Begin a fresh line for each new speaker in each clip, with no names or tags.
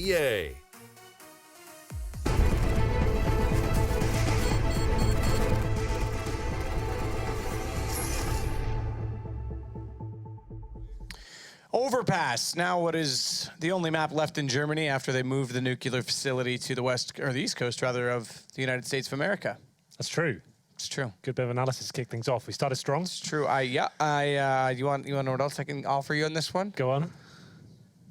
Yay!
Overpass, now what is the only map left in Germany after they moved the nuclear facility to the west, or the east coast rather, of the United States of America.
That's true.
It's true.
Good bit of analysis to kick things off. We started strong.
It's true. You want to know what else I can offer you on this one?
Go on.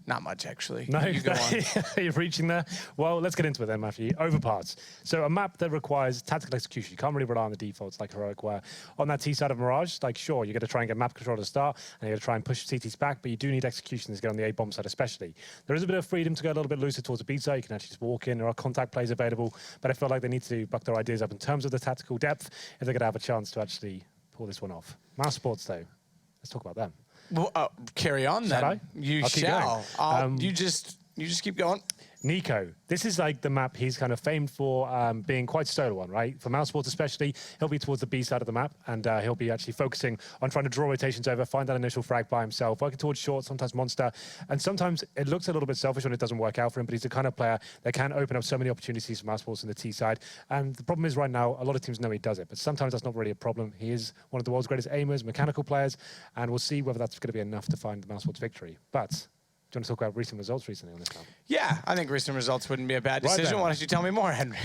Not much, actually.
No,
you go on.
You're reaching there. Well, let's get into it then, Matthew. Overpass. So a map that requires tactical execution. You can't really rely on the defaults like Heroic, where on that T side of Mirage, like sure, you're going to try and get map control to start, and you're going to try and push CTs back, but you do need execution to get on the A-bomb side especially. There is a bit of freedom to go a little bit looser towards the B side. You can actually just walk in. There are contact plays available, but I feel like they need to buck their ideas up in terms of the tactical depth if they're going to have a chance to actually pull this one off. Mousesports, though. Let's talk about them.
Well, carry on then.
I?
You
I'll keep
shall.
going.
You just keep going.
Nico, this is like the map he's kind of famed for being quite solo one, right? For Mousesports especially, he'll be towards the B side of the map, and he'll be actually focusing on trying to draw rotations over, find that initial frag by himself, working towards short, sometimes monster, and sometimes it looks a little bit selfish when it doesn't work out for him, but he's the kind of player that can open up so many opportunities for Mousesports in the T side. And the problem is right now, a lot of teams know he does it, but sometimes that's not really a problem. He is one of the world's greatest aimers, mechanical players, and we'll see whether that's going to be enough to find the Mousesports victory. But do you want to talk about recent results recently on this map?
Yeah, I think recent results wouldn't be a bad decision.
Right.
Why don't you tell me more, Henry?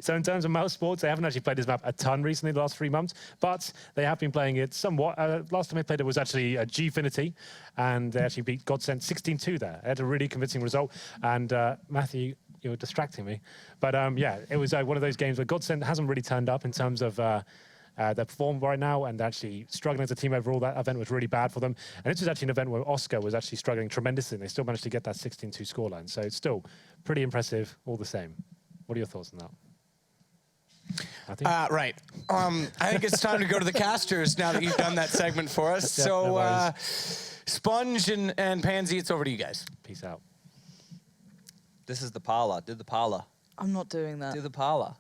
So in terms of Mousesports, they haven't actually played this map a ton recently, the last 3 months, but they have been playing it somewhat. Last time they played it was actually Gfinity, and they actually beat Godsent 16-2 there. They had a really convincing result, and Matthew, you were distracting me. But yeah, it was one of those games where Godsent hasn't really turned up in terms of their form right now, and actually struggling as a team overall. That event was really bad for them. And this was actually an event where Oscar was actually struggling tremendously, and they still managed to get that 16-2 scoreline. So it's still pretty impressive all the same. What are your thoughts on that?
Right. I think it's time to go to the casters now that you've done that segment for us.
Yeah,
So
no
Sponge and Pansy, it's over to you guys.
Peace out.
This is the parlor. Do the parlor.
I'm not doing that.
Do the parlor.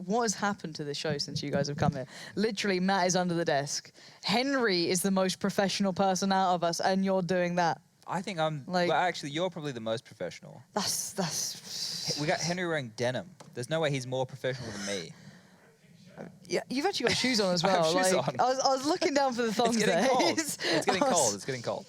What has happened to this show since you guys have come here? Literally, Matt is under the desk. Henry is the most professional person out of us, and you're doing that.
I think I'm...
Like-
well, actually, you're probably the most professional.
That's...
We got Henry wearing denim. There's no way he's more professional than me.
Yeah, you've actually got shoes on as
I have
well.
shoes
Like,
on.
I was looking down for the thongs
It's getting
there.
cold. It's getting cold. It's getting cold.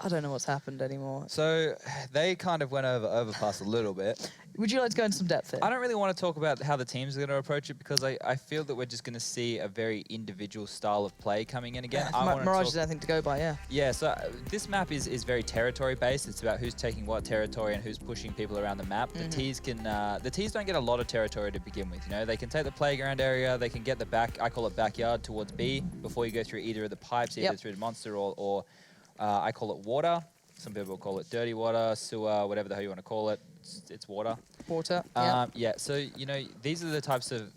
I don't know what's happened anymore.
So they kind of went over Overpass a little bit.
Would you like to go into some depth here?
I don't really want to talk about how the teams are going to approach it because I feel that we're just going to see a very individual style of play coming in again.
Mirage is anything to go by, yeah.
Yeah, so this map is very territory based. It's about who's taking what territory and who's pushing people around the map. The Ts don't get a lot of territory to begin with. You know, they can take the playground area, they can get the back. I call it backyard towards B before you go through either of the pipes, either through the monster or I call it water. Some people call it dirty water, sewer, whatever the hell you want to call it. It's water.
Water, yeah.
Yeah, so, you know, these are the types of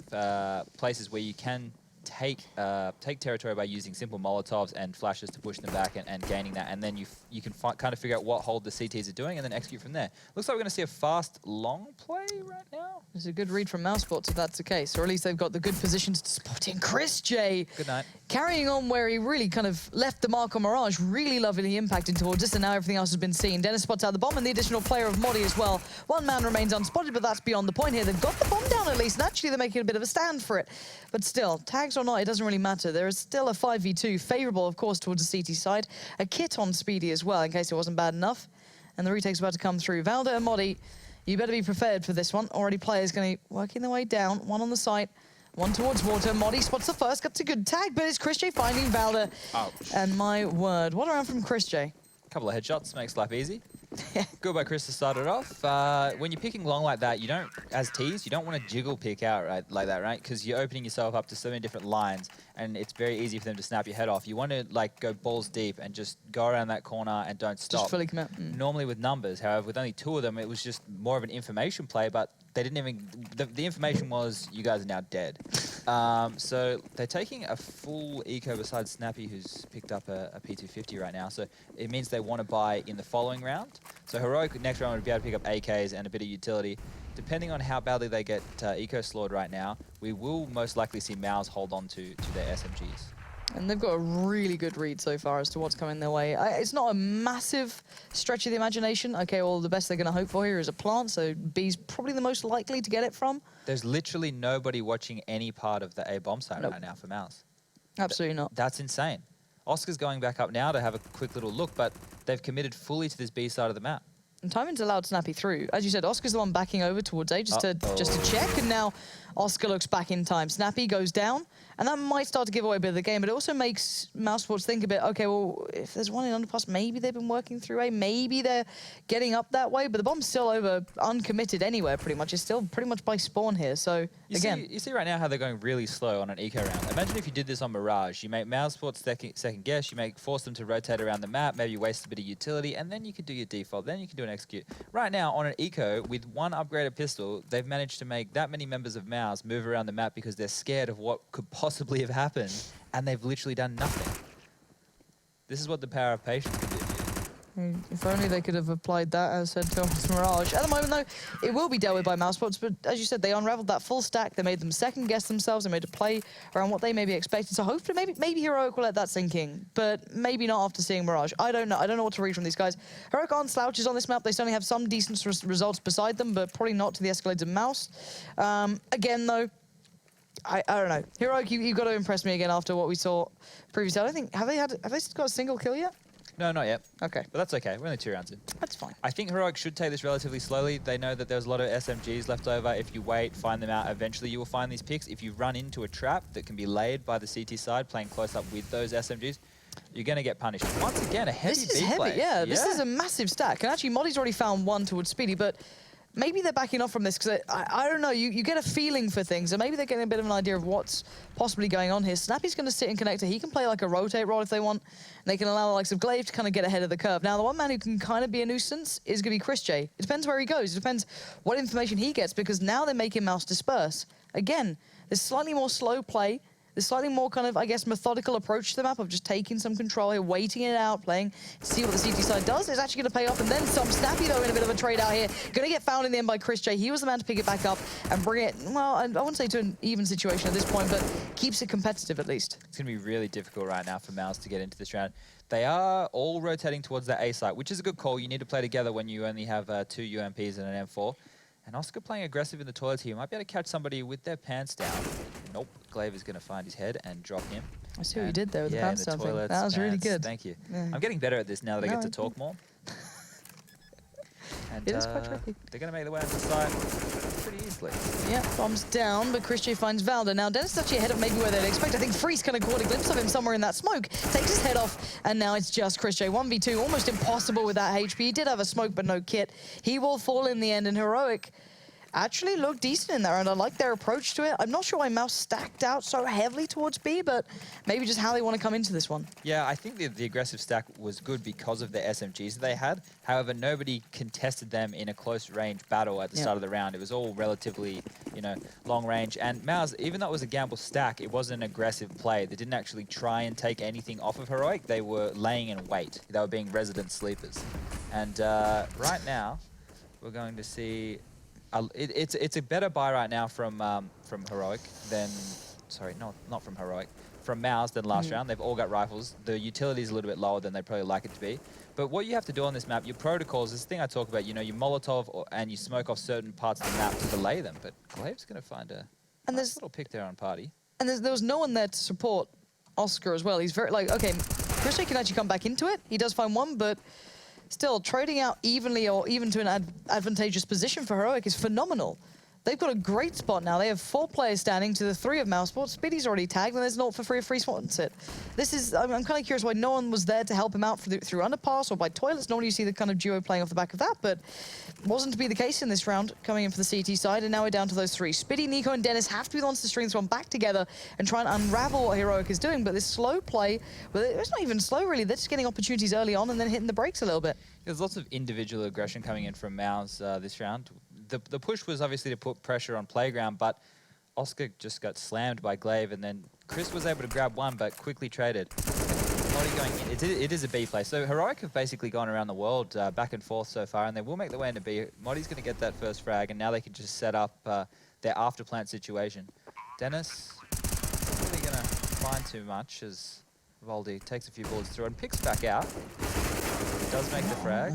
places where you can take territory by using simple Molotovs and flashes to push them back and gaining that. And then you can kind of figure out what hold the CTs are doing and then execute from there. Looks like we're going to see a fast, long play right now.
It's a good read from Mousesports if that's the case, or at least they've got the good positions to spot in. Chris J.
Good night.
Carrying on where he really kind of left the mark on Mirage, really lovely impacting towards this, and now everything else has been seen. Dennis spots out the bomb and the additional player of Modi as well. One man remains unspotted, but that's beyond the point here. They've got the bomb down at least, and actually they're making a bit of a stand for it. But still, tags or not, it doesn't really matter. There is still a 5v2, favourable, of course, towards the CT side. A kit on Speedy as well, in case it wasn't bad enough. And the retake's about to come through. Valda and Modi, you better be prepared for this one. Already players going to be working their way down. One on the site, one towards water. Modi spots the first, gets a good tag, but it's Chris J finding Valda.
Ouch.
And my word, what around from Chris J?
Couple of headshots, makes life easy. Good by Chris to start it off. When you're picking long like that, you don't, as Ts, you don't want to jiggle pick out like that, right? Because you're opening yourself up to so many different lines, and it's very easy for them to snap your head off. You want to like go balls deep and just go around that corner and don't stop.
Just fully commit.
Normally with numbers, however, with only 2 of them, it was just more of an information play, but they didn't even, the information was, you guys are now dead. So they're taking a full eco besides Snappy, who's picked up a P250 right now. So it means they want to buy in the following round. So Heroic next round would be able to pick up AKs and a bit of utility. Depending on how badly they get eco slowed right now, we will most likely see Mouse hold on to their SMGs.
And they've got a really good read so far as to what's coming their way. It's not a massive stretch of the imagination. Okay, well, the best they're going to hope for here is a plant, so B's probably the most likely to get it from.
There's literally nobody watching any part of the A bomb site right now for Mouse.
Absolutely not.
That's insane. Oscar's going back up now to have a quick little look, but they've committed fully to this B side of the map.
And Tymon's allowed Snappy through. As you said, Oscar's the one backing over towards A just to check, and now Oscar looks back in time. Snappy goes down, and that might start to give away a bit of the game, but it also makes mousesports think a bit, okay, well, if there's one in underpass, maybe they've been working through A, maybe they're getting up that way, but the bomb's still over uncommitted anywhere, pretty much. It's still pretty much by spawn here, so again.
You see right now how they're going really slow on an eco round. Imagine if you did this on Mirage. You make mousesports second guess, force them to rotate around the map, maybe waste a bit of utility, and then you could do your default, then you can do an execute. Right now, on an eco, with one upgraded pistol, they've managed to make that many members of Mouse move around the map because they're scared of what could possibly have happened, and they've literally done nothing. This is what the power of patience can do for you.
If only they could have applied that, as said, to Mirage. At the moment, though, it will be dealt with by mousesports, but as you said, they unraveled that full stack. They made them second-guess themselves. They made a play around what they maybe expected. So hopefully, maybe Heroic will let that sink in, but maybe not after seeing Mirage. I don't know. I don't know what to read from these guys. Heroic aren't slouches on this map. They certainly have some decent results beside them, but probably not to the escalades of Mouse. Again, though, I don't know. Heroic, you've got to impress me again after what we saw previously. I don't think have they got a single kill yet?
No, not yet.
Okay.
But that's okay. We're only 2 rounds in.
That's fine.
I think Heroic should take this relatively slowly. They know that there's a lot of SMGs left over. If you wait, find them out, eventually you will find these picks. If you run into a trap that can be laid by the CT side, playing close up with those SMGs, you're going to get punished. Once again, a heavy
This is
B
heavy,
play.
yeah. This is a massive stack. And actually, Moddy's already found one towards Speedy, but maybe they're backing off from this because I don't know. You get a feeling for things, and maybe they're getting a bit of an idea of what's possibly going on here. Snappy's going to sit in connector. He can play like a rotate role if they want, and they can allow the likes of Glaive to kind of get ahead of the curve. Now, the one man who can kind of be a nuisance is going to be Chris J. It depends where he goes. It depends what information he gets, because now they're making Mouse disperse. Again, there's slightly more slow play. There's slightly more kind of, I guess, methodical approach to the map of just taking some control here, waiting it out, playing, see what the CT side does. It's actually going to pay off, and then some. Snappy, though, in a bit of a trade out here. Going to get found in the end by Chris J. He was the man to pick it back up and bring it, well, I wouldn't say to an even situation at this point, but keeps it competitive at least.
It's going to be really difficult right now for Mouse to get into this round. They are all rotating towards that A site, which is a good call. You need to play together when you only have 2 UMPs and an M4. And Oscar playing aggressive in the toilets here. Might be able to catch somebody with their pants down. Nope. Glaive is going to find his head and drop him.
I see what you did there with the
yeah,
pants down thing.
toilets,
That was really
pants.
good.
Thank you.
Yeah.
I'm getting better at this now that I get to talk more. And
It is quite tricky.
they're going to make their way onto the site pretty easily.
Yeah, bombs down, but Chris J finds Valda. Now, Dennis is actually ahead of maybe where they'd expect. I think Freeze kind of caught a glimpse of him somewhere in that smoke, takes his head off, and now it's just Chris J. 1v2, almost impossible with that HP. He did have a smoke, but no kit. He will fall in the end, and Heroic actually looked decent in that round. I like their approach to it. I'm not sure why Mouse stacked out so heavily towards B, but maybe just how they want to come into this one.
Yeah, I think the aggressive stack was good because of the SMGs that they had. However, nobody contested them in a close range battle at the start of the round. It was all relatively, long range. And Mouse, even though it was a gamble stack, it wasn't an aggressive play. They didn't actually try and take anything off of Heroic. They were laying in wait. They were being resident sleepers. And right now, we're going to see... It's a better buy right now from Heroic than, sorry, not from Heroic, from Mouse than last round. They've all got rifles. The utility is a little bit lower than they'd probably like it to be. But what you have to do on this map, your protocols, this thing I talk about, you Molotov and you smoke off certain parts of the map to delay them. But Glaive's going to find a nice little pick there on Party.
And there was no one there to support Oscar as well. He's very, okay, Chris J can actually come back into it. He does find one, but still, trading out evenly or even to an advantageous position for Heroic is phenomenal. They've got a great spot now. They have 4 players standing to the 3 of mousesports. Speedy's already tagged, and there's an ult for free if Freeze wants it. This is, I'm kind of curious why no one was there to help him out through underpass or by toilets. Normally you see the kind of duo playing off the back of that, but wasn't to be the case in this round, coming in for the CT side, and now we're down to those 3. Speedy, Nico, and Dennis have to be the ones to string this one back together and try and unravel what Heroic is doing, but this slow play, well, it's not even slow really, they're just getting opportunities early on and then hitting the brakes a little bit.
There's lots of individual aggression coming in from Mouse this round. The push was obviously to put pressure on Playground, but Oscar just got slammed by Glaive, and then Chris was able to grab one, but quickly traded. Moddy going in. It is a B play. So Heroic have basically gone around the world back and forth so far, and they will make their way into B. Moddy's going to get that first frag, and now they can just set up their after plant situation. Dennis, really going to find too much as Voldy takes a few balls through and picks back out. Does make the frag.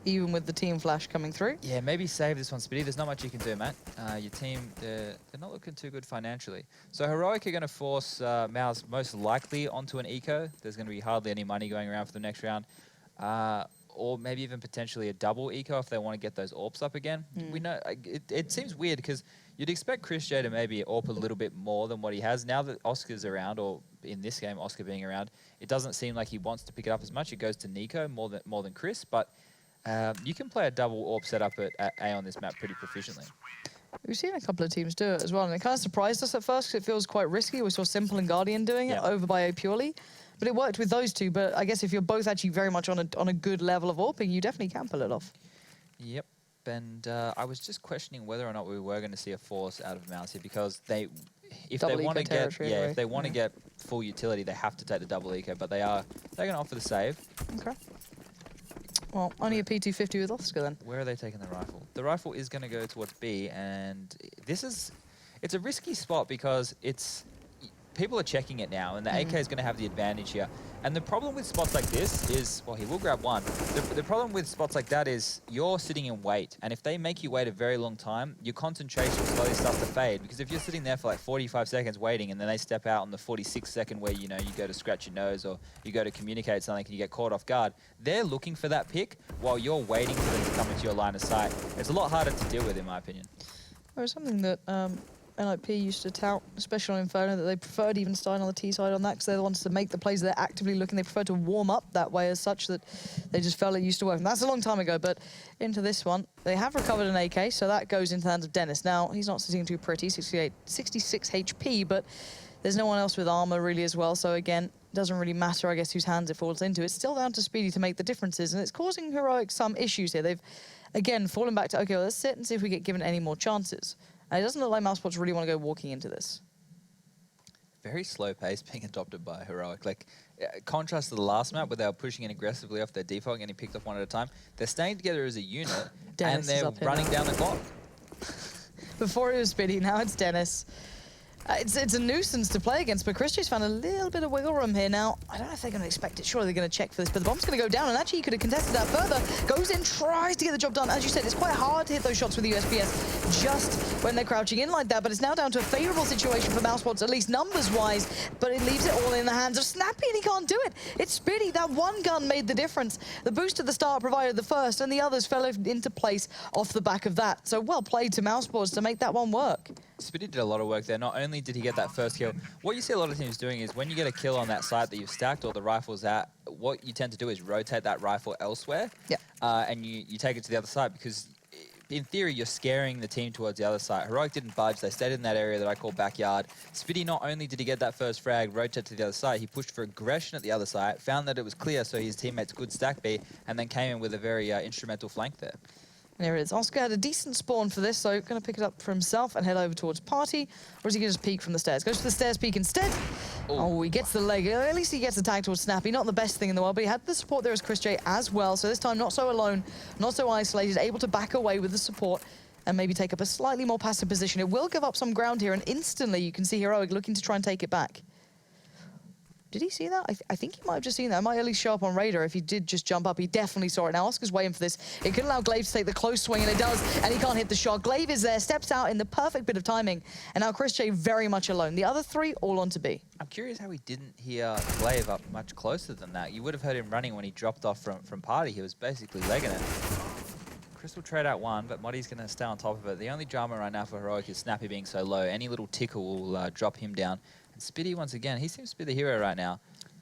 Even with the team flash coming through.
Yeah, maybe save this one, Spitty. There's not much you can do, Matt. Your team, they're not looking too good financially. So Heroic are going to force Mouse most likely onto an eco. There's going to be hardly any money going around for the next round. Or maybe even potentially a double eco if they want to get those AWPs up again. We know it seems weird because you'd expect Chris J to maybe AWP a little bit more than what he has. Now that Oscar's around, or in this game, Oscar being around, it doesn't seem like he wants to pick it up as much. It goes to Nico more than Chris, but you can play a double AWP setup at A on this map pretty proficiently.
We've seen a couple of teams do it as well, and it kind of surprised us at first because it feels quite risky. We saw Simple and Guardian doing it over by A purely. But it worked with those two. But I guess if you're both actually very much on a good level of AWPing, you definitely can pull it off.
Yep. And I was just questioning whether or not we were going to see a force out of Mouse here because if they want to get full utility, they have to take the double eco. But they're going to offer the save.
Okay. Well, only a P250 with Oscar then.
Where are they taking the rifle? The rifle is going to go towards B, and it's a risky spot because people are checking it now, and the AK is going to have the advantage here. And the problem with spots like this is, well, he will grab one. The problem with spots like that is you're sitting in wait, and if they make you wait a very long time, your concentration slowly starts to fade. Because if you're sitting there for like 45 seconds waiting, and then they step out on the 46th second where you go to scratch your nose or you go to communicate something and you get caught off guard, they're looking for that pick while you're waiting for them to come into your line of sight. It's a lot harder to deal with, in my opinion.
There was something that NIP used to tout, especially on Inferno, that they preferred even starting on the T side on that because they're the ones to make the plays they're actively looking. They prefer to warm up that way as such that they just felt it used to work. And that's a long time ago, but into this one, they have recovered an AK, so that goes into the hands of Dennis. Now, he's not sitting too pretty, 66 HP, but there's no one else with armor really as well. So again, doesn't really matter, I guess, whose hands it falls into. It's still down to Speedy to make the differences, and it's causing Heroic some issues here. They've, again, fallen back to, okay, well, let's sit and see if we get given any more chances. And it doesn't look like mousesports really want to go walking into this.
Very slow pace being adopted by Heroic. Like, contrast to the last map where they were pushing in aggressively off their default and getting picked off one at a time. They're staying together as a unit and they're running down the clock.
Before it was Speedy, now it's Dennis. It's a nuisance to play against, but Chris J's found a little bit of wiggle room here. Now, I don't know if they're going to expect it. Surely they're going to check for this, but the bomb's going to go down, and actually he could have contested that further. Goes in, tries to get the job done. As you said, it's quite hard to hit those shots with the USPS just when they're crouching in like that, but it's now down to a favorable situation for mousesports, at least numbers-wise, but it leaves it all in the hands of Snappy, and he can't do it. It's Speedy. That one gun made the difference. The boost at the start provided the first, and the others fell into place off the back of that. So well played to mousesports to make that one work.
Speedy did a lot of work there. Not only did he get that first kill, what you see a lot of teams doing is when you get a kill on that site that you've stacked or the rifle's at, what you tend to do is rotate that rifle elsewhere.
Yeah.
And you take it to the other side because in theory you're scaring the team towards the other side. Heroic didn't budge. They stayed in that area that I call backyard. Speedy, not only did he get that first frag, rotate to the other side, he pushed for aggression at the other side, found that it was clear so his teammates could stack B, and then came in with a very instrumental flank there.
And here it is. Oscar had a decent spawn for this, so going to pick it up for himself and head over towards Party. Or is he going to just peek from the stairs? Goes for the stairs peek instead. Oh, he gets the leg. At least he gets the tag towards Snappy. Not the best thing in the world, but he had the support there as Chris J as well. So this time, not so alone, not so isolated, able to back away with the support and maybe take up a slightly more passive position. It will give up some ground here, and instantly you can see Heroic looking to try and take it back. Did he see that? I think he might have just seen that. It might at least show up on radar. If he did just jump up, he definitely saw it. Now, Oscar's waiting for this. It could allow Glaive to take the close swing, and it does, and he can't hit the shot. Glaive is there, steps out in the perfect bit of timing, and now Chris J very much alone. The other three all on to B.
I'm curious how he didn't hear Glaive up much closer than that. You would have heard him running when he dropped off from Party. He was basically legging it. Chris will trade out one, but Moddy's going to stay on top of it. The only drama right now for Heroic is Snappy being so low. Any little tickle will drop him down. And Spitty, once again, he seems to be the hero right now.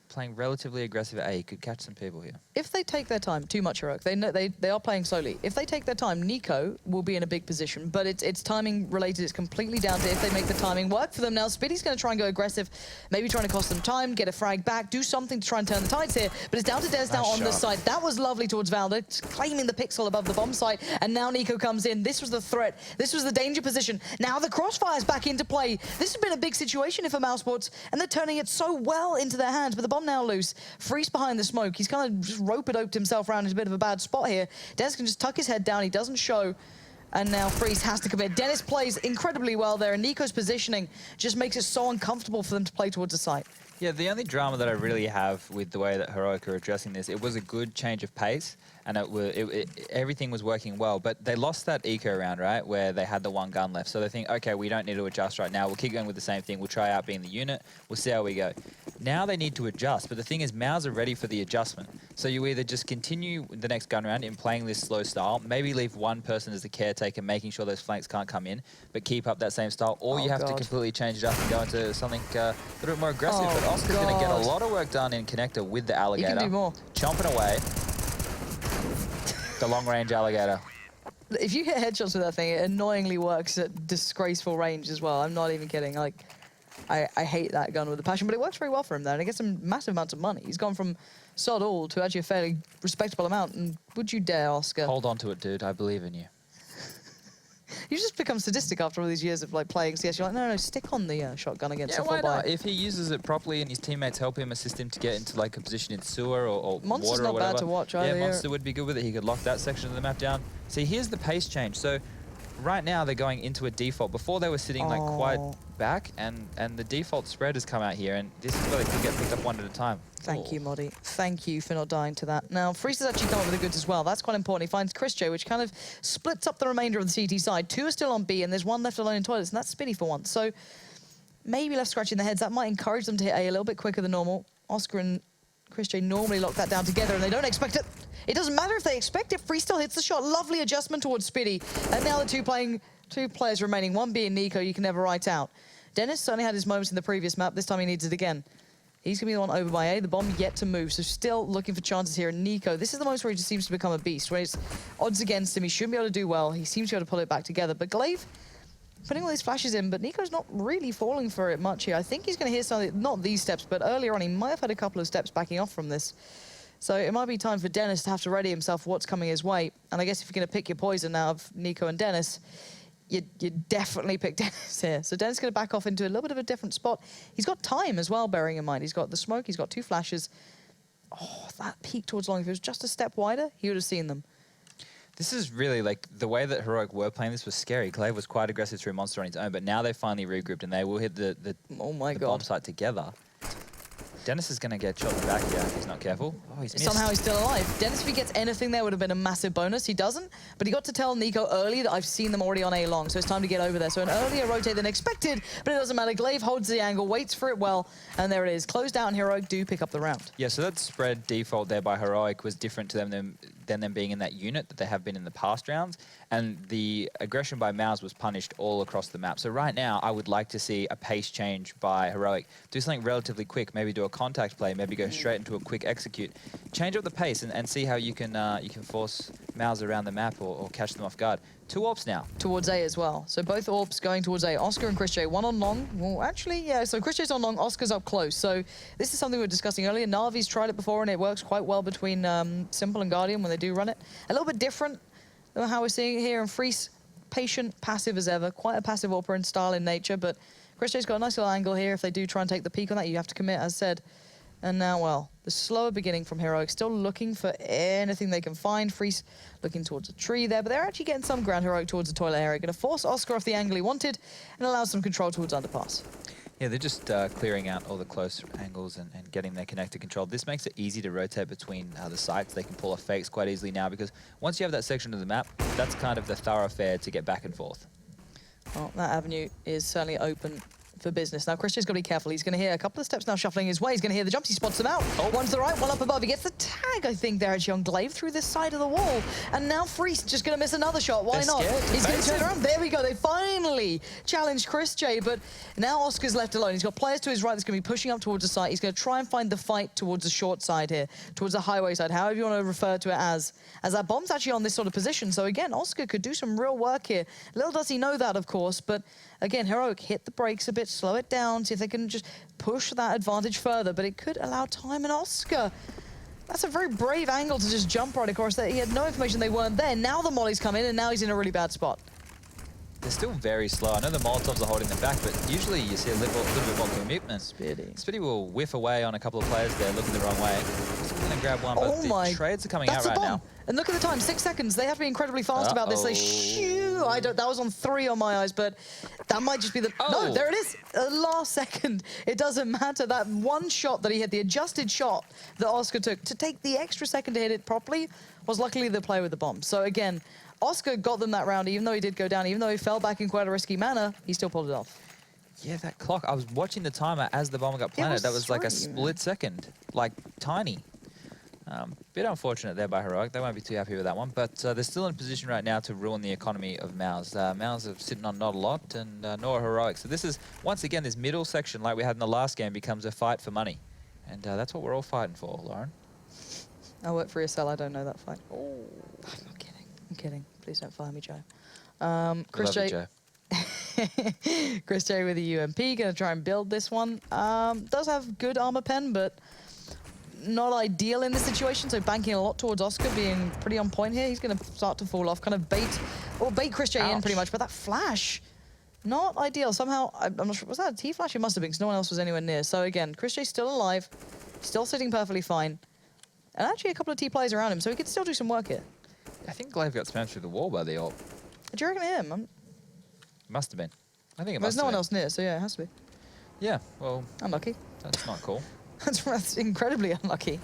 Playing relatively aggressive at A, he could catch some people here.
If they take their time, too much Heroic. They are playing slowly. If they take their time, Nico will be in a big position, but it's timing related. It's completely down to if they make the timing work for them. Now, Spitty's going to try and go aggressive, maybe trying to cost them time, get a frag back, do something to try and turn the tides here, but it's down to Des now on this side. That was lovely towards Valda, claiming the pixel above the bomb site, and now Nico comes in. This was the threat. This was the danger position. Now the crossfire's back into play. This has been a big situation for mousesports, and they're turning it so well into their hands, but the bomb now loose. Freeze behind the smoke. He's kind of just rope-a-doped himself around in a bit of a bad spot here. Des can just tuck his head down. He doesn't show. And now Freeze has to commit. Dennis plays incredibly well there, and Nico's positioning just makes it so uncomfortable for them to play towards the site.
Yeah, the only drama that I really have with the way that Heroic are addressing this, it was a good change of pace, and everything was working well, but they lost that eco round, right, where they had the one gun left. So they think, okay, we don't need to adjust right now. We'll keep going with the same thing. We'll try out being the unit. We'll see how we go. Now they need to adjust, but the thing is, Mouse are ready for the adjustment. So you either just continue the next gun round in playing this slow style, maybe leave one person as the caretaker, making sure those flanks can't come in, but keep up that same style, or you have to completely change it up and go into something a little bit more aggressive. But Oscar's going to get a lot of work done in connector with the alligator.
He can do more.
Chomping away. The long-range alligator.
If you hit headshots with that thing, it annoyingly works at disgraceful range as well. I'm not even kidding. Like, I hate that gun with a passion, but it works very well for him there, and it gets him massive amounts of money. He's gone from sod all to actually a fairly respectable amount, and would you dare, Oscar?
Hold on to it, dude. I believe in you.
You just become sadistic after all these years of like playing CS. You're like, no, stick on the shotgun against the full
why not?
buy.
If he uses it properly and his teammates help him, assist him to get into like a position in sewer or
Monster's
water or
not
whatever.
bad to watch either.
Yeah, Monster would be good with it. He could lock that section of the map down. See, here's the pace change. So right now they're going into a default. Before they were sitting like quite back, and the default spread has come out here, and this is where they could get picked up one at a time.
Thank you, Moddy. Thank you for not dying to that. Now, Freeze has actually come up with the goods as well. That's quite important. He finds Chris J, which kind of splits up the remainder of the CT side. 2 are still on B, and there's 1 left alone in toilets, and that's Spinny for once. So maybe left scratching their heads. That might encourage them to hit A a little bit quicker than normal. Oscar and Chris J normally lock that down together, and they don't expect it. It doesn't matter if they expect it. Freeze still hits the shot. Lovely adjustment towards Spitty. And now the two players remaining, one being Nico, you can never write out. Dennis certainly had his moments in the previous map. This time he needs it again. He's going to be the one over by A. The bomb yet to move, so still looking for chances here. And Nico, this is the most where he just seems to become a beast, where it's odds against him. He shouldn't be able to do well. He seems to be able to pull it back together. But Glaive putting all these flashes in, but Nico's not really falling for it much here. I think he's going to hear something, not these steps, but earlier on he might have had a couple of steps backing off from this. So it might be time for Dennis to have to ready himself for what's coming his way. And I guess if you're going to pick your poison now of Nico and Dennis, you definitely pick Dennis here. So Dennis is going to back off into a little bit of a different spot. He's got time as well, bearing in mind. He's got the smoke, he's got 2 flashes. Oh, that peek towards long. If it was just a step wider, he would have seen them.
This is really, like, the way that Heroic were playing this was scary. Glaive was quite aggressive through Monster on his own, but now they finally regrouped and they will hit the bomb site together. Dennis is going to get shot in the back here if he's not careful. Oh, he's missed.
Somehow he's still alive. Dennis, if he gets anything there, would have been a massive bonus. He doesn't, but he got to tell Nico early that I've seen them already on A long, so it's time to get over there. So an earlier rotate than expected, but it doesn't matter. Glaive holds the angle, waits for it well, and there it is. Closed out, and Heroic do pick up the round.
Yeah, so that spread default there by Heroic was different to them than them being in that unit that they have been in the past rounds, and the aggression by Mouse was punished all across the map. So right now, I would like to see a pace change by Heroic. Do something relatively quick, maybe do a contact play, maybe go straight into a quick execute. Change up the pace and see how you can force Mouse around the map or catch them off guard. 2 AWPs now.
Towards A as well. So both AWPs going towards A. Oscar and Chris J, 1 on long. Well, actually, yeah, so Chris J's on long, Oscar's up close. So this is something we were discussing earlier. Navi's tried it before, and it works quite well between Simple and Guardian when they do run it. A little bit different than how we're seeing it here. And Freeze, patient, passive as ever. Quite a passive AWPer in style in nature, but Chris J's got a nice little angle here. If they do try and take the peak on that, you have to commit, as said. And now, well, the slower beginning from Heroic, still looking for anything they can find. Freeze looking towards a tree there, but they're actually getting some ground. Heroic towards the toilet area. Going to force Oscar off the angle he wanted and allow some control towards Underpass.
Yeah, they're just clearing out all the close angles and getting their connector control. This makes it easy to rotate between the sites. They can pull off fakes quite easily now because once you have that section of the map, that's kind of the thoroughfare to get back and forth.
Well, that avenue is certainly open for business. Now, Christian's got to be careful. He's going to hear a couple of steps now shuffling his way. He's going to hear the jumps. He spots them out. One to the right, one up above. He gets the tag, I think, there actually on Glaive through this side of the wall. And now Freeze just going to miss another shot. Why not? He's going to turn around. There we go. They finally challenged Chris J, but now Oscar's left alone. He's got players to his right that's going to be pushing up towards the site. He's going to try and find the fight towards the short side here, towards the highway side, however you want to refer to it as that bomb's actually on this sort of position. So again, Oscar could do some real work here. Little does he know that, of course, but again, Heroic hit the brakes a bit, slow it down, see if they can just push that advantage further, but it could allow time and Oscar. That's a very brave angle to just jump right across there. He had no information they weren't there. Now the mollies come in, and now he's in a really bad spot.
They're still very slow. I know the Molotovs are holding them back, but usually you see a little bit more commitment. Spitty will whiff away on a couple of players there, looking the wrong way. He's going to grab one, but the trades are coming out right now.
And look at the time, 6 seconds. They have to be incredibly fast about this. They 2. I don't. That was on 3 on my eyes, but that might just be the.
Oh.
No, there it is. Last second. It doesn't matter. That one shot that he hit, the adjusted shot that Oscar took to take the extra second to hit it properly, was luckily the play with the bomb. So again, Oscar got them that round, even though he did go down, even though he fell back in quite a risky manner, he still pulled it off.
Yeah, that clock. I was watching the timer as the bomb got planted. That was like a split second, like tiny. Bit unfortunate there by Heroic. They won't be too happy with that one, but they're still in position right now to ruin the economy of Mouse. Mouse are sitting on not a lot, and nor are Heroic. So this is, once again, this middle section, like we had in the last game, becomes a fight for money. And that's what we're all fighting for, Lauren.
I work for ESL, I don't know that fight. Oh, I'm not kidding. I'm kidding. Please don't fire me, Joe. Chris J.
Joe.
Chris J with a UMP, gonna try and build this one. Does have good armor pen, but not ideal in this situation, so banking a lot towards Oscar, being pretty on point here. He's gonna start to fall off, kind of bait Chris J in pretty much, but that flash, not ideal. Somehow, I'm not sure, was that a T-flash? It must have been, because no one else was anywhere near. So again, Chris J's still alive, still sitting perfectly fine, and actually a couple of T-plays around him, so he could still do some work here.
I think Glaive got spammed through the wall by the ult.
Do you reckon him?
Must have been. I think it must
There's no
have
one
been.
else near, so yeah, it has to be.
Yeah, well,
Unlucky.
that's not cool.
That's incredibly unlucky.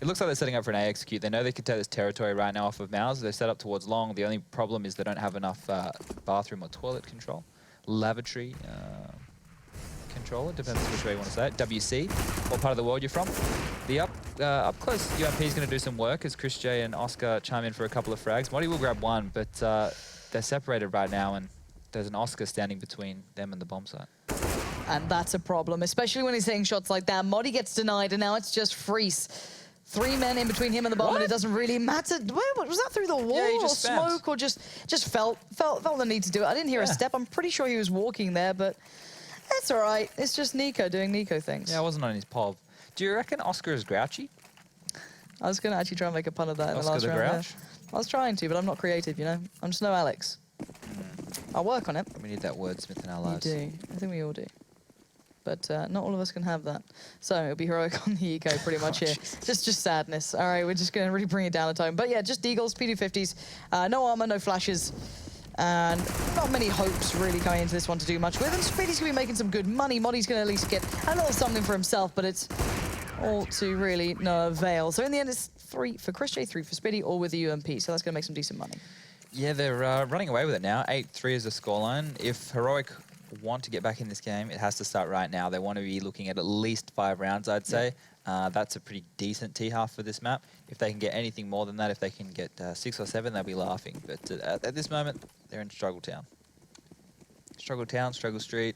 It looks like they're setting up for an A execute. They know they can take this territory right now off of Mouse. They're set up towards long. The only problem is they don't have enough bathroom or toilet control. Lavatory controller, depends which way you want to say it. WC, what part of the world you're from. The up close UMP is going to do some work as Chris J and Oscar chime in for a couple of frags. Modi will grab one, but they're separated right now, and there's an Oscar standing between them and the bomb site.
And that's a problem, especially when he's hitting shots like that. Modi gets denied, and now it's just Freeze. 3 men in between him and the bomb, and it doesn't really matter. Wait, was that through the wall
Yeah, he
or
just spammed.
smoke, or just felt the need to do it? I didn't hear a step. I'm pretty sure he was walking there, but that's all right. It's just Nico doing Nico things.
Yeah, I wasn't on his pov. Do you reckon Oscar is grouchy?
I was going to actually try and make a pun of that in the
Oscar
last
the
round.
Grouch?
I was trying to, but I'm not creative, you know? I'm just no Alex. I'll work on it.
We need that wordsmith in our
You
lives.
do. I think we all do. But not all of us can have that. So it'll be Heroic on the eco pretty much here. Just sadness. All right, we're just going to really bring it down a tone. But yeah, just Deagles, P250s. No armor, no flashes. And not many hopes really coming into this one to do much with. And Speedy's going to be making some good money. Modi's going to at least get a little something for himself, but it's all to really no avail. So in the end, it's 3 for Chris J, 3 for Speedy, all with the UMP. So that's going to make some decent money.
Yeah, they're running away with it now. 8-3 is the scoreline. If Heroic want to get back in this game, it has to start right now. They want to be looking at least 5 rounds, I'd say. That's a pretty decent T-half for this map. If they can get anything more than that, if they can get 6 or 7, they'll be laughing. But at this moment, they're in Struggle Town. Struggle Town, Struggle Street.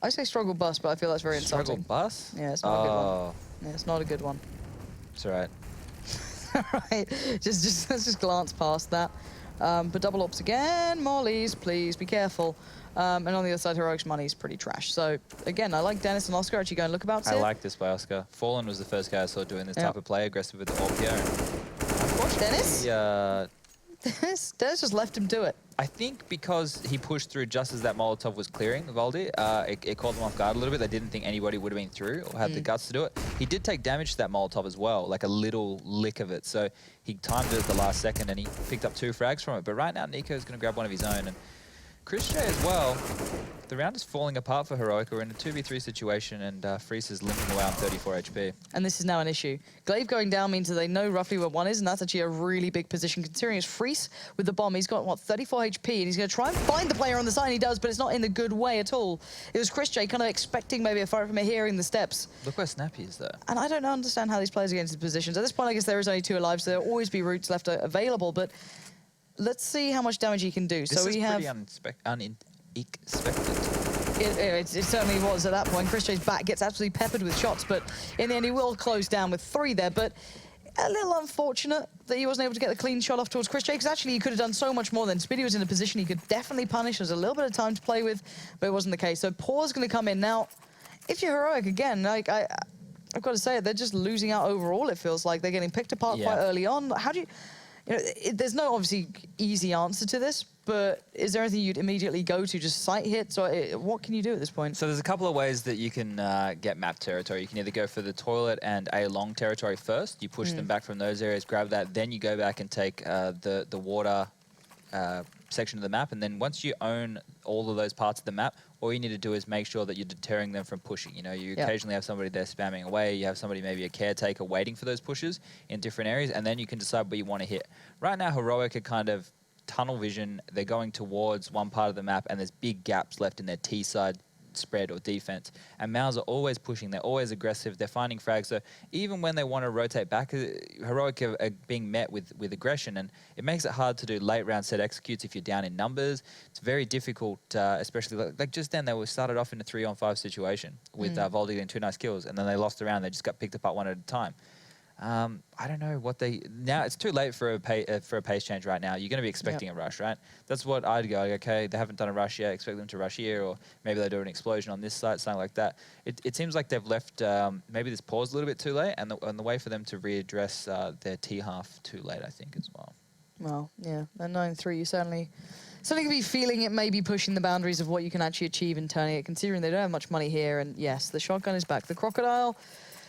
I say struggle bus, but I feel that's very
Struggle
insulting.
Bus?
Yeah, it's not a good one. Yeah, it's not a good one.
It's all right.
Right, let's just glance past that. But double ops again, Mollies, please be careful. And on the other side, Heroic's money is pretty trash. So again, I like Dennis and Oscar actually going lookabouts
I
here.
like this by Oscar. Fallen was the first guy I saw doing this type of play, aggressive with the AWP here.
Dennis?
Yeah.
Dennis just left him do it.
I think because he pushed through just as that Molotov was clearing, Valdi, it caught them off guard a little bit. They didn't think anybody would have been through or had the guts to do it. He did take damage to that Molotov as well, like a little lick of it. So he timed it at the last second and he picked up 2 frags from it. But right now, Nico's going to grab one of his own. And Chris J as well. The round is falling apart for Heroic. We're in a 2v3 situation and Freeze is limping away on 34 HP.
And this is now an issue. Glaive going down means that they know roughly where 1 is, and that's actually a really big position considering it's Freeze with the bomb. He's got, what, 34 HP, and he's going to try and find the player on the side, and he does, but it's not in the good way at all. It was Chris J kind of expecting maybe a fight from hearing the steps.
Look where Snappy is, though.
And I don't understand how these players get into positions. At this point, I guess there is only 2 alive, so there'll always be routes left available, but let's see how much damage he can do.
This
so
is
we
pretty
have...
unexpected.
It certainly was at that point. Chris J's back gets absolutely peppered with shots, but in the end, he will close down with 3 there. But a little unfortunate that he wasn't able to get the clean shot off towards Chris J, because actually he could have done so much more. Then Speedy was in a position he could definitely punish. There's a little bit of time to play with, but it wasn't the case. So Paul's going to come in. Now, if you're Heroic, again, like I've got to say it, they're just losing out overall, it feels like. They're getting picked apart quite early on. How do you... You know, there's no obviously easy answer to this, but is there anything you'd immediately go to, just site hits, or what can you do at this point?
So there's a couple of ways that you can get map territory. You can either go for the toilet and A long territory first. You push them back from those areas, grab that, then you go back and take the water section of the map, and then once you own all of those parts of the map, all you need to do is make sure that you're deterring them from pushing. You know, you occasionally have somebody there spamming away, you have somebody, maybe a caretaker, waiting for those pushes in different areas, and then you can decide where you want to hit. Right now, Heroic are kind of tunnel vision. They're going towards one part of the map, and there's big gaps left in their T side spread or defense, and Mouse are always pushing, they're always aggressive, they're finding frags, so even when they want to rotate back, Heroic are being met with aggression, and it makes it hard to do late round set executes if you're down in numbers. It's very difficult, especially like just then they started off in a 3-on-5 situation with Voldy getting 2 nice kills, and then they lost the round, they just got picked apart one at a time. I don't know what now it's too late for a pace change right now. You're going to be expecting a rush, right? That's what I'd go, okay, they haven't done a rush yet, expect them to rush here, or maybe they do an explosion on this site, something like that. It seems like they've left maybe this pause a little bit too late, and the way for them to readdress their T half too late, I think, as well.
Well, yeah, at 9-3, you certainly can be feeling it, maybe pushing the boundaries of what you can actually achieve in turning it, considering they don't have much money here, and yes, the shotgun is back. The crocodile...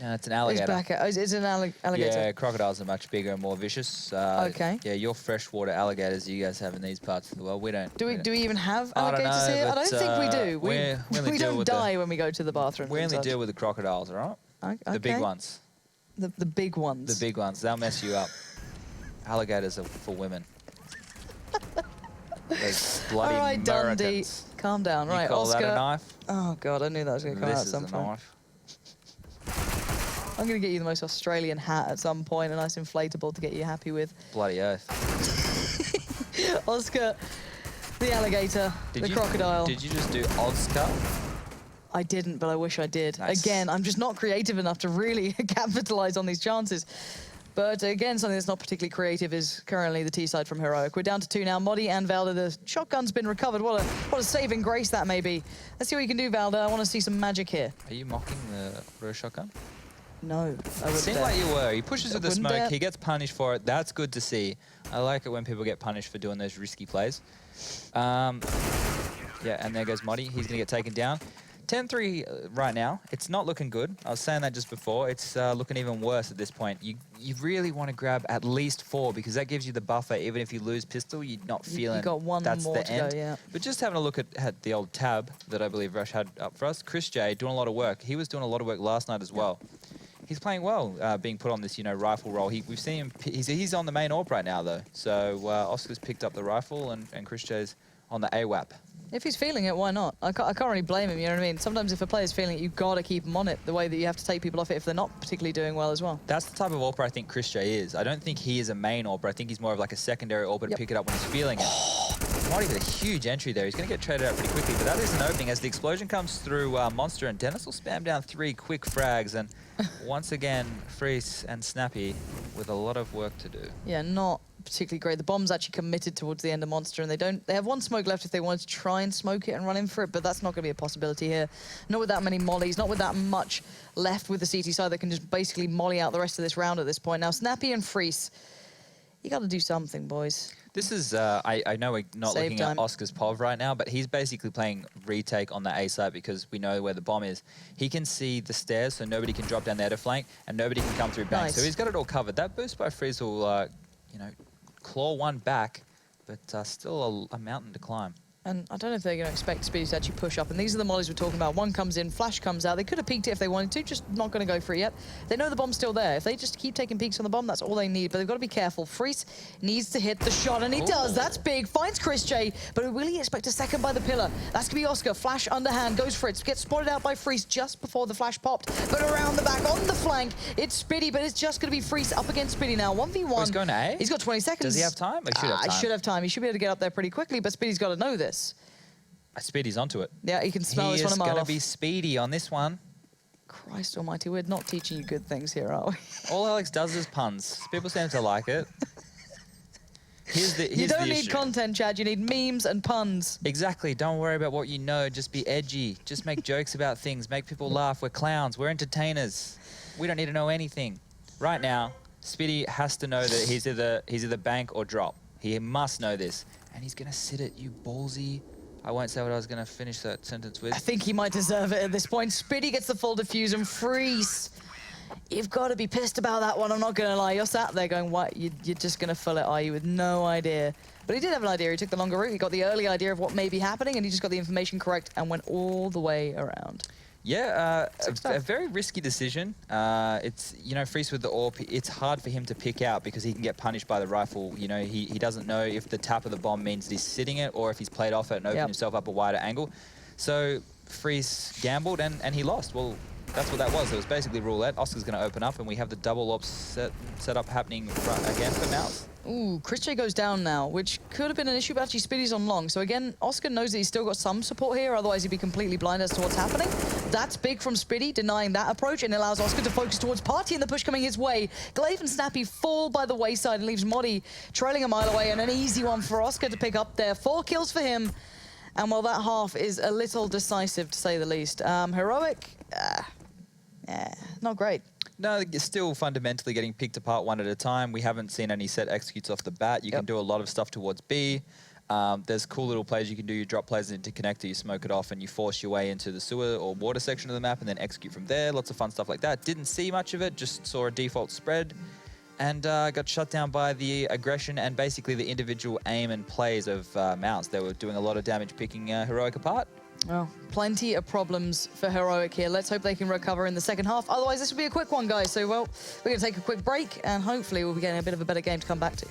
Yeah, it's an alligator.
It's back. It's an alligator.
Yeah, crocodiles are much bigger and more vicious.
Okay.
Yeah, your freshwater alligators you guys have in these parts of the world, we don't.
Do we even have alligators
I don't know,
here? I don't think we do. We don't die when we go to the bathroom.
We only deal with the crocodiles, all right?
Okay.
The big ones.
The big ones.
The big ones. They'll mess you up. Alligators are for women. Those bloody
all right, Dundee.
Americans.
Calm down.
You
right,
call
Oscar.
that a knife?
Oh, God, I knew that was going to come out at some
This is a
point.
knife.
I'm going to get you the most Australian hat at some point, a nice inflatable to get you happy with.
Bloody oath.
Oscar, the alligator, crocodile.
Did you just do Oscar?
I didn't, but I wish I did.
Nice.
Again, I'm just not creative enough to really capitalize on these chances. But again, something that's not particularly creative is currently the T side from Heroic. We're down to 2 now. Modi and Valda, the shotgun's been recovered. What a saving grace that may be. Let's see what you can do, Valda. I want to see some magic here.
Are you mocking the real shotgun?
No, I wouldn't.
Seemed like you were. He pushes with the
wouldn't
smoke.
dare.
He gets punished for it. That's good to see. I like it when people get punished for doing those risky plays. Yeah, and there goes Modi. He's going to get taken down. 10-3 right now. It's not looking good. I was saying that just before. It's looking even worse at this point. You really want to grab at least 4 because that gives you the buffer. Even if you lose pistol, you're not feeling
you got one
that's
more
the
to
end.
go, yeah.
But just having a look at the old tab that I believe Rush had up for us. Chris J doing a lot of work. He was doing a lot of work last night as well. He's playing well, being put on this, rifle role. We've seen him. He's on the main AWP right now, though. So Oscar's picked up the rifle, and Chris J's on the AWAP.
If he's feeling it, why not? I can't really blame him, you know what I mean? Sometimes if a player's feeling it, you've got to keep them on it, the way that you have to take people off it if they're not particularly doing well as well.
That's the type of AWPer I think Chris J is. I don't think he is a main AWPer. I think he's more of like a secondary AWPer to pick it up when he's feeling it. Marty with a huge entry there. He's going to get traded out pretty quickly, but that is an opening as the explosion comes through Monster, and Dennis will spam down 3 quick frags, and once again, Freeze and Snappy with a lot of work to do.
Yeah, not particularly great. The bomb's actually committed towards the end of Monster, and they have 1 smoke left if they wanted to try and smoke it and run in for it, but that's not going to be a possibility here. Not with that many mollies, not with that much left with the CT side that can just basically molly out the rest of this round at this point. Now, Snappy and Freeze, you got to do something, boys.
This is, I know we're not
Save
looking
time.
at Oscar's POV right now, but he's basically playing retake on the A site because we know where the bomb is. He can see the stairs, so nobody can drop down there to flank, and nobody can come through bank.
Nice.
So he's got it all covered. That boost by Freeze will, claw 1 back, but still a mountain to climb.
And I don't know if they're going to expect Speedy to actually push up. And these are the mollies we're talking about. 1 comes in, Flash comes out. They could have peeked it if they wanted to, just not going to go for it yet. They know the bomb's still there. If they just keep taking peeks on the bomb, that's all they need. But they've got to be careful. Freeze needs to hit the shot, and he does. That's big. Finds Chris J, but will he expect a second by the pillar? That's going to be Oscar. Flash underhand, goes for it. Gets spotted out by Freeze just before the flash popped. But around the back, on the flank, it's Spiddy, but it's just going to be Freeze up against Spiddy now. 1v1.
Oh, he's going to A?
He's got 20 seconds.
Does he have time? He should have time.
He should have time. He should be able to get up there pretty quickly, but Spiddy's got to know this.
Speedy's onto it.
Yeah, you can smell
He
this one a
is
mile
going to
off.
be speedy on this one.
Christ almighty, we're not teaching you good things here, are we?
All Alex does is puns. People seem to like it. Here's
You don't
the
need
issue.
content, Chad. You need memes and puns.
Exactly. Don't worry about what you know. Just be edgy. Just make jokes about things. Make people laugh. We're clowns. We're entertainers. We don't need to know anything. Right now, Spiddy has to know that he's either bank or drop. He must know this. And he's going to sit it, you ballsy. I won't say what I was going to finish that sentence with.
I think he might deserve it at this point. Spiddy gets the full defuse and Freeze you've got to be pissed about that one. I'm not going to lie. You're sat there going, what? You're just going to fill it, are you? With no idea. But he did have an idea. He took the longer route. He got the early idea of what may be happening, and he just got the information correct and went all the way around.
Yeah, a very risky decision. It's, you know, Freeze with the AWP, it's hard for him to pick out because he can get punished by the rifle. You know, he doesn't know if the tap of the bomb means that he's sitting it or if he's played off it and opened himself up a wider angle. So Freeze gambled and he lost. Well, that's what that was. It was basically roulette. Oscar's going to open up, and we have the double ops set up happening again for Mouse.
Ooh, Chris J goes down now, which could have been an issue, but actually Speedy's on long. So again, Oscar knows that he's still got some support here, otherwise he'd be completely blind as to what's happening. That's big from Speedy, denying that approach, and allows Oscar to focus towards Party and the push coming his way. Glaive and Snappy fall by the wayside and leaves Modi trailing a mile away, and an easy one for Oscar to pick up there. 4 kills for him, and while that half is a little decisive, to say the least. Heroic, not great.
No, you're still fundamentally getting picked apart one at a time. We haven't seen any set executes off the bat. You can do a lot of stuff towards B. There's cool little plays you can do. You drop plays into connector, you smoke it off, and you force your way into the sewer or water section of the map and then execute from there. Lots of fun stuff like that. Didn't see much of it, just saw a default spread and got shut down by the aggression and basically the individual aim and plays of Mouse. They were doing a lot of damage picking Heroic apart.
Well, plenty of problems for Heroic here. Let's hope they can recover in the second half. Otherwise, this will be a quick one, guys. So, well, we're going to take a quick break, and hopefully we'll be getting a bit of a better game to come back to.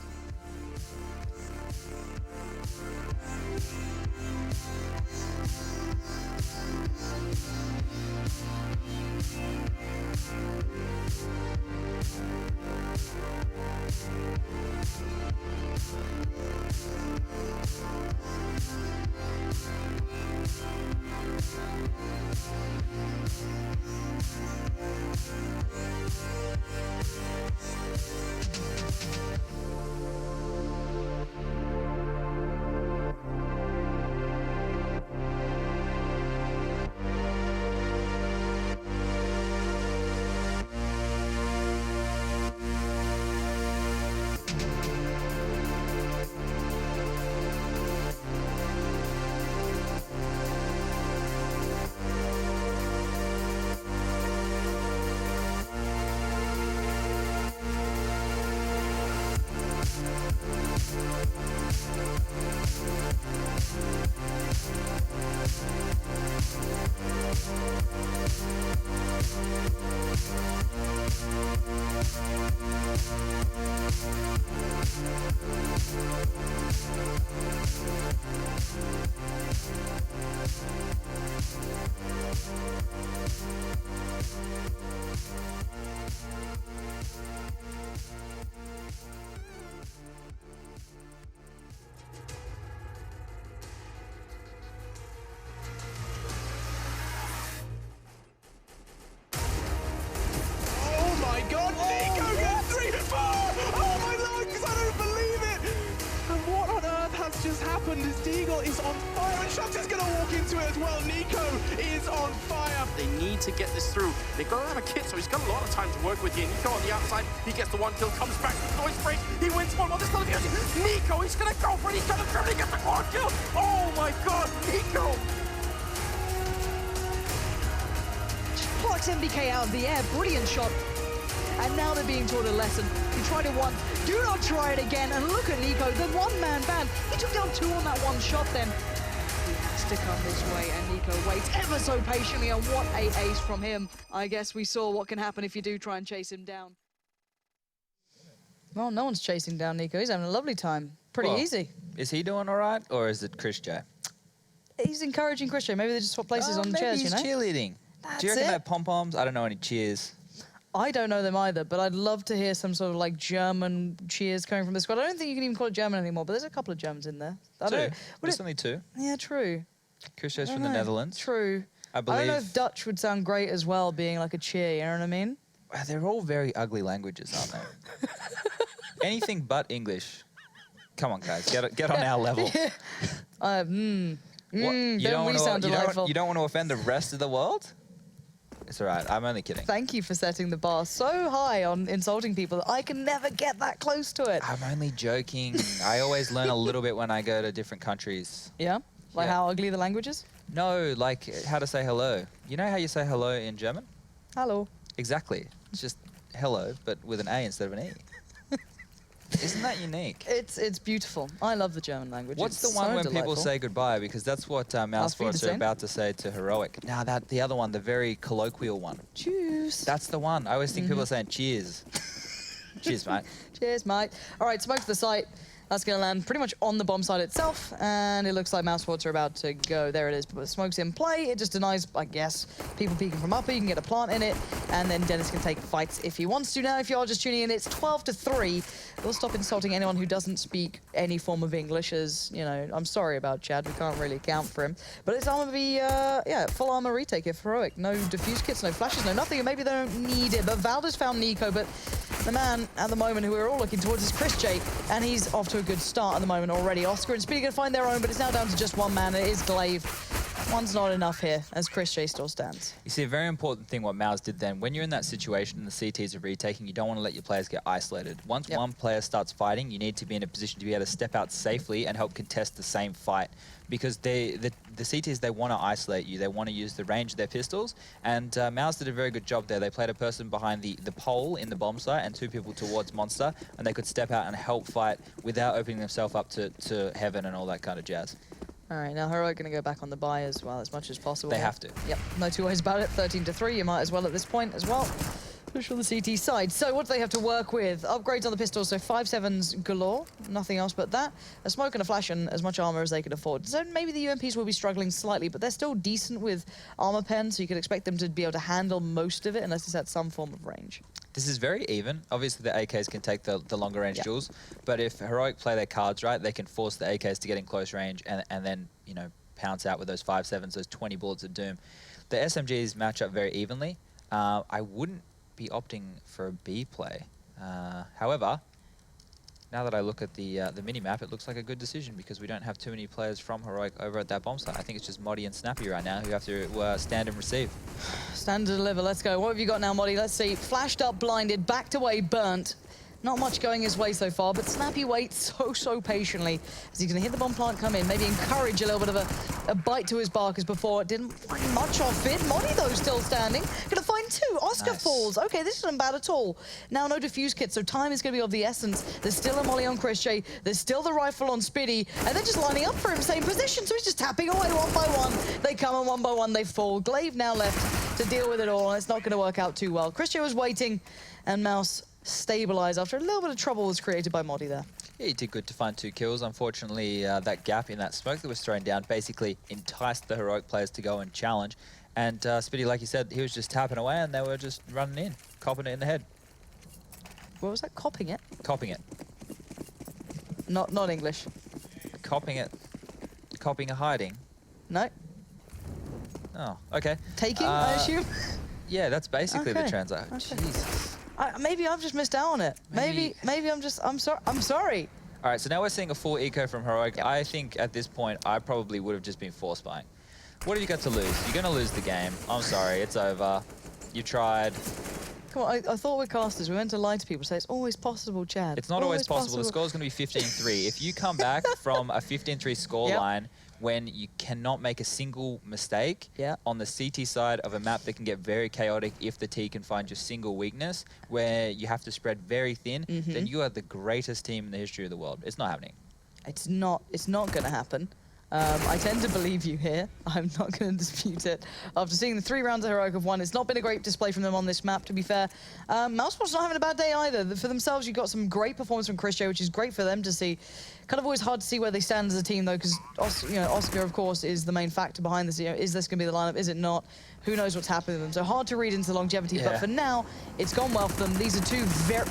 just happened as Deagle is on fire and Shucks is going to walk into it as well. Nico is on fire.
They need to get this through. They've got to have a kit, so he's got a lot of time to work with here. Nico on the outside, he gets the one kill, comes back to the noise break, he wins one. Well, this time Nico, he's going to go for it, he's going to try to get the quad kill. Oh my god, Nico!
Plucks MBK out of the air, brilliant shot. And now they're being taught a lesson. You tried it once, do not try it again. And look at Nico, the one-man band. He took down two on that one shot then. He has to come this way, and Nico waits ever so patiently, and what a ace from him. I guess we saw what can happen if you do try and chase him down. Well, no one's chasing down Nico. He's having a lovely time. Pretty easy.
Is he doing all right, or is it Chris J?
He's encouraging Christian. Maybe they just swap places on the chairs, you know?
Maybe he's cheerleading. Do you reckon they have pom-poms? I don't know any cheers.
I don't know them either, but I'd love to hear some sort of like German cheers coming from the squad. I don't think you can even call it German anymore, but there's a couple of Germans in there.
There's only two.
Yeah, true.
Chris J's from the Netherlands.
True.
I believe.
I don't know if Dutch would sound great as well, being like a cheer, you know what I mean?
Well, they're all very ugly languages, aren't they? Anything but English. Come on, guys, get on our level.
Don't we sound delightful?
You don't want to offend the rest of the world? It's all right. I'm only kidding.
Thank you for setting the bar so high on insulting people that I can never get that close to it.
I'm only joking. I always learn a little bit when I go to different countries.
Yeah? Like how ugly the language is?
No, like how to say hello. You know how you say hello in German?
Hello.
Exactly. It's just hello, but with an A instead of an E. Isn't that unique?
It's beautiful. I love the German language.
What's
It's
the one
so
when people
delightful.
say goodbye? Because that's what mousesports are about to say to Heroic. Now the other one, the very colloquial one.
Cheers.
That's the one. I always think people are saying cheers. Cheers, mate.
Cheers, mate. All right, smoke to the site. That's going to land pretty much on the bomb site itself, and it looks like mousesports are about to go. There it is. But smoke's in play. It just denies, I guess, people peeking from upper. You can get a plant in it, and then Dennis can take fights if he wants to. Now, if you are just tuning in, it's 12-3. We'll stop insulting anyone who doesn't speak any form of English, as, you know, I'm sorry about Chad. We can't really account for him. But it's going to be, yeah, full armor retake if Heroic. No diffuse kits, no flashes, no nothing, and maybe they don't need it. But Valda's found Nico, but the man at the moment who we're all looking towards is Chris J, and he's off to a good start at the moment already. Oscar and Speedy going to find their own, but it's now down to just one man. It is Glaive. One's not enough here, as Chris J still stands.
You see, a very important thing what Mouse did then, when you're in that situation and the CTs are retaking, you don't want to let your players get isolated. Once one player starts fighting, you need to be in a position to be able to step out safely and help contest the same fight. Because the CTs, they want to isolate you. They want to use the range of their pistols. And Mouse did a very good job there. They played a person behind the pole in the bomb site and 2 people towards Monster, and they could step out and help fight without opening themselves up to heaven and all that kind of jazz.
All right, now Heroic going to go back on the buy as well, as much as possible.
They have to.
Yep, no two ways about it. 13-3, you might as well at this point as well. Push on the CT side. So what do they have to work with? Upgrades on the pistols, so 5.7s galore. Nothing else but that. A smoke and a flash and as much armor as they can afford. So maybe the UMPs will be struggling slightly, but they're still decent with armor pen, so you could expect them to be able to handle most of it unless it's at some form of range.
This is very even. Obviously, the AKs can take the longer range duels, but if Heroic play their cards right, they can force the AKs to get in close range and then, you know, pounce out with those 5.7s, those 20 bullets of doom. The SMGs match up very evenly. I wouldn't be opting for a B play. However, now that I look at the mini-map, it looks like a good decision because we don't have too many players from Heroic over at that bomb site. I think it's just Moddy and Snappy right now who have to stand and receive.
Stand to deliver, let's go. What have you got now, Moddy? Let's see. Flashed up, blinded, backed away, burnt. Not much going his way so far, but Snappy waits so patiently as he's going to hit the bomb plant, come in, maybe encourage a little bit of a bite to his bark as before. It didn't find much off it. Moddy, though, still standing. Going to find 2. Oscar falls. Okay, this isn't bad at all. Now, no diffuse kit, so time is going to be of the essence. There's still a molly on Chris J. There's still the rifle on Spiddy, and they're just lining up for him, same position, so he's just tapping away one by one. They come, and one by one they fall. Glaive now left to deal with it all, and it's not going to work out too well. Chris J was waiting, and Mouse stabilize after a little bit of trouble was created by Moddy there.
Yeah, he did good to find 2 kills. Unfortunately, that gap in that smoke that was thrown down basically enticed the Heroic players to go and challenge. And Spiddy, like you said, he was just tapping away and they were just running in, copping it in the head.
What was that? Copping it?
Copping it.
Not English.
Copping it. Copping a hiding.
No.
Oh, okay.
Taking, I assume?
Yeah, that's basically the translation.
Okay.
Jesus.
Maybe I've just missed out on it. Maybe I'm sorry.
All right, so now we're seeing a full eco from Heroic. Yep. I think at this point, I probably would have just been force buying. What have you got to lose? You're going to lose the game. I'm sorry, it's over. You tried.
Come on, I thought we're casters. We're meant to lie to people, say it's always possible, Chad.
It's not always possible. The score's going to be 15-3. If you come back from a 15-3 score line when you cannot make a single mistake on the CT side of a map that can get very chaotic if the T can find your single weakness, where you have to spread very thin, then you are the greatest team in the history of the world. It's not happening.
It's not going to happen. I tend to believe you here. I'm not going to dispute it. After seeing the 3 rounds of Heroic have won, it's not been a great display from them on this map, to be fair. mousesports not having a bad day either. For themselves, you've got some great performance from Chris J, which is great for them to see. Kind of always hard to see where they stand as a team, though, because Oscar, of course, is the main factor behind this. Is this going to be the lineup? Is it not? Who knows what's happening to them? So hard to read into the longevity, but for now, it's gone well for them. These are 2 very...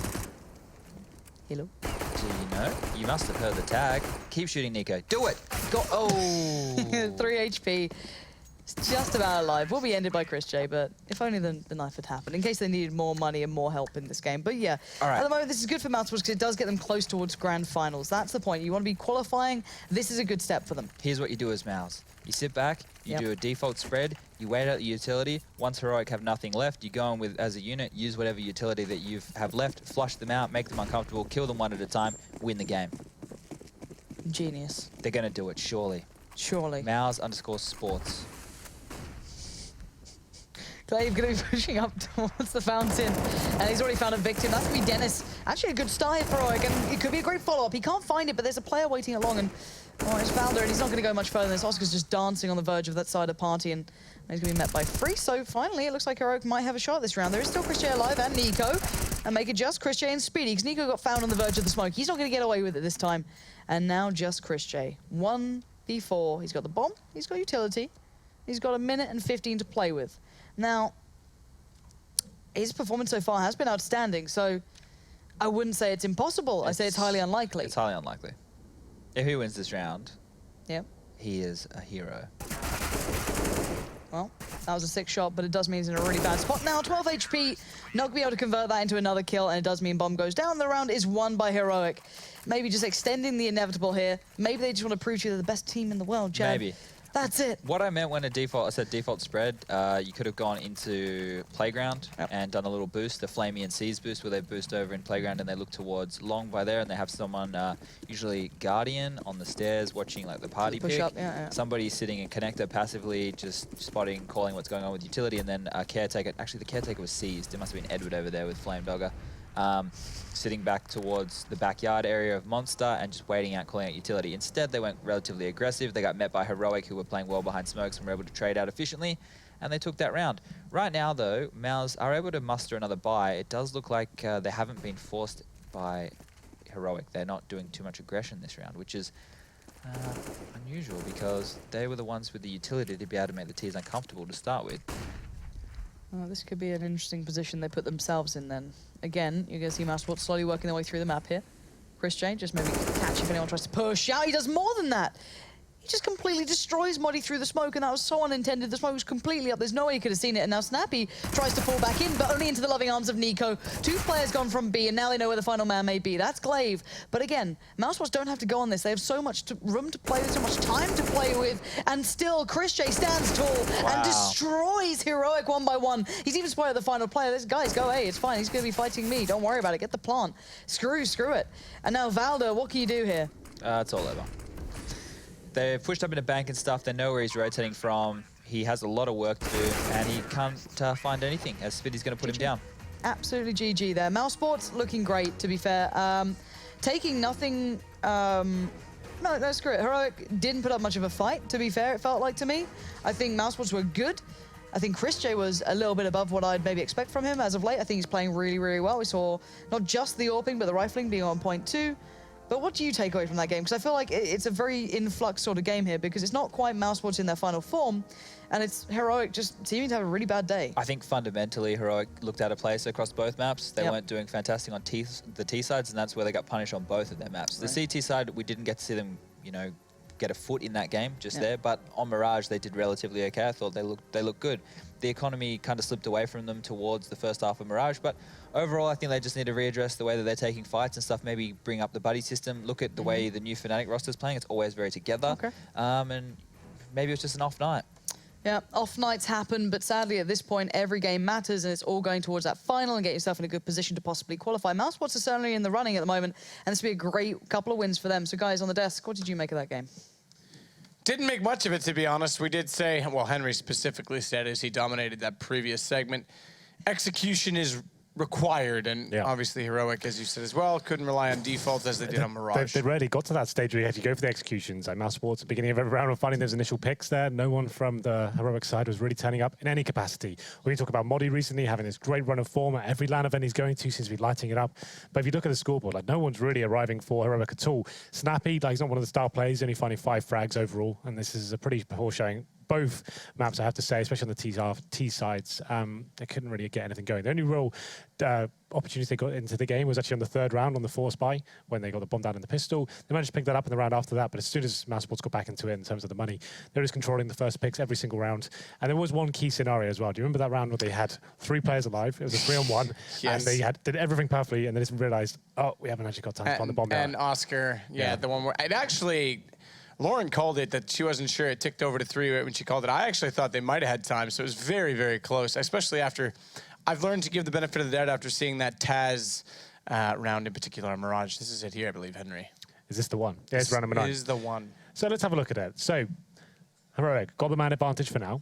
Hello?
Do you know? You must have heard the tag. Keep shooting, Nico. Do it! Go! Oh!
3 HP. It's just about alive. Will be ended by Chris J, but if only the knife had happened, in case they needed more money and more help in this game. But yeah, at the moment, this is good for mousesports because it does get them close towards grand finals. That's the point. You want to be qualifying. This is a good step for them.
Here's what you do as Mouse. You sit back, you do a default spread, you wait out the utility. Once Heroic have nothing left, you go in with, as a unit, use whatever utility that you have left, flush them out, make them uncomfortable, kill them one at a time, win the game.
Genius.
They're going to do it, surely.
Surely.
Mouse_sports.
Glaive going to be pushing up towards the fountain, and he's already found a victim. That's going to be Dennis. Actually, a good start here for Heroic, and it could be a great follow-up. He can't find it, but there's a player waiting along, and it's Valder, and he's not going to go much further than this. Oscar's just dancing on the verge of that side of the party, and he's going to be met by Free. So finally, it looks like Heroic might have a shot this round. There is still Chris J alive and Nico, and make it just Chris J and Speedy, because Nico got found on the verge of the smoke. He's not going to get away with it this time. And now just Chris J. 1v4. He's got the bomb, he's got utility, he's got 1 minute and 15 to play with. Now, his performance so far has been outstanding, so I wouldn't say it's impossible. I say it's highly unlikely.
It's highly unlikely. If he wins this round,
Yep.
he is a hero.
Well, that was a 6 shot, but it does mean he's in a really bad spot now. 12 HP, not going to be able to convert that into another kill, and it does mean bomb goes down. The round is won by Heroic. Maybe just extending the inevitable here. Maybe they just want to prove to you they're the best team in the world, Chad.
Maybe.
That's it.
What I meant when I said default spread, you could have gone into Playground and done a little boost, the Flamey and Seas boost, where they boost over in Playground and they look towards Long by there, and they have someone, usually Guardian, on the stairs watching like the party
Push
pick.
up, yeah.
Somebody sitting in Connector passively, just spotting, calling what's going on with utility, and then a Caretaker. Actually, the Caretaker was seized. It must have been Edward over there with Flame Dogger. Sitting back towards the backyard area of Monster and just waiting out, calling out utility. Instead, they went relatively aggressive. They got met by Heroic, who were playing well behind smokes and were able to trade out efficiently, and they took that round. Right now, though, Mouse are able to muster another buy. It does look like they haven't been forced by Heroic. They're not doing too much aggression this round, which is unusual because they were the ones with the utility to be able to make the T's uncomfortable to start with.
Well, this could be an interesting position they put themselves in then. Again, you're going to see mousesports slowly working their way through the map here. Chris J just maybe catch if anyone tries to push out. He does more than that. He just completely destroys Moddy through the smoke, and that was so unintended. The smoke was completely up. There's no way he could have seen it. And now Snappy tries to fall back in, but only into the loving arms of Nico. 2 players gone from B, and now they know where the final man may be. That's Glaive. But again, mousesports don't have to go on this. They have so much room to play with, so much time to play with, and still Chris J stands tall and destroys Heroic 1 by 1. He's even spotted the final player. This guys, go, hey, it's fine. He's going to be fighting me. Don't worry about it. Get the plant. Screw it. And now Valder, what can you do here?
It's all over. They've pushed up in a bank and stuff. They know where he's rotating from. He has a lot of work to do, and he can't find anything, as Spitty's going to put him down.
Absolutely GG there. mousesports looking great, to be fair. Taking nothing... No, screw it. Heroic didn't put up much of a fight, to be fair, it felt like to me. I think mousesports were good. I think Chris J was a little bit above what I'd maybe expect from him as of late. I think he's playing really, really well. We saw not just the AWPing, but the rifling being on point 2. But what do you take away from that game? Because I feel like it's a very influx sort of game here, because it's not quite mousesports in their final form, and it's Heroic just seeming to have a really bad day.
I think fundamentally Heroic looked out of place across both maps. They weren't doing fantastic on the T sides, and that's where they got punished on both of their maps.
Right.
The CT side, we didn't get to see them, you know, get a foot in that game just there, but on Mirage they did relatively okay. I thought they looked good. The economy kind of slipped away from them towards the first half of Mirage, but overall I think they just need to readdress the way that they're taking fights and stuff, maybe bring up the buddy system, look at the way the new Fnatic roster's playing. It's always very together.
Okay.
And maybe it's just an off night.
Yeah, off nights happen, but sadly at this point every game matters, and it's all going towards that final and get yourself in a good position to possibly qualify. mousesports are certainly in the running at the moment, and this will be a great couple of wins for them. So guys on the desk, what did you make of that game?
Didn't make much of it, to be honest. We did say, well, Henry specifically said as he dominated that previous segment, execution is required, and obviously Heroic, as you said as well, couldn't rely on defaults as they did on Mirage.
They rarely got to that stage where you had to go for the executions. Like mousesports at the beginning of every round, we're finding those initial picks there. No one from the Heroic side was really turning up in any capacity. We talk about Moddy recently having this great run of form at every LAN event he's going to, seems to be lighting it up. But if you look at the scoreboard, like no one's really arriving for Heroic at all. Snappy, like he's not one of the star players, only finding 5 frags overall, and this is a pretty poor showing. Both maps, I have to say, especially on the T sides, they couldn't really get anything going. The only real opportunity they got into the game was actually on the 3rd round on the force buy, when they got the bomb down in the pistol. They managed to pick that up in the round after that, but as soon as mousesports got back into it in terms of the money, they're just controlling the first picks every single round. And there was one key scenario as well. Do you remember that round where they had 3 players alive? It was a 3-on-1, and they did everything perfectly, and they just realized, oh, we haven't actually got time to find the bomb down.
And Oscar, the one where it actually... Lauren called it that she wasn't sure it ticked over to 3 when she called it. I actually thought they might have had time, so it was very, very close, especially after I've learned to give the benefit of the doubt after seeing that Taz round in particular on Mirage. This is it here, I believe, Henry.
Is this the one? Yeah, it's round number 9.
This is the one.
So let's have a look at it. So, Heroic got the man advantage for now.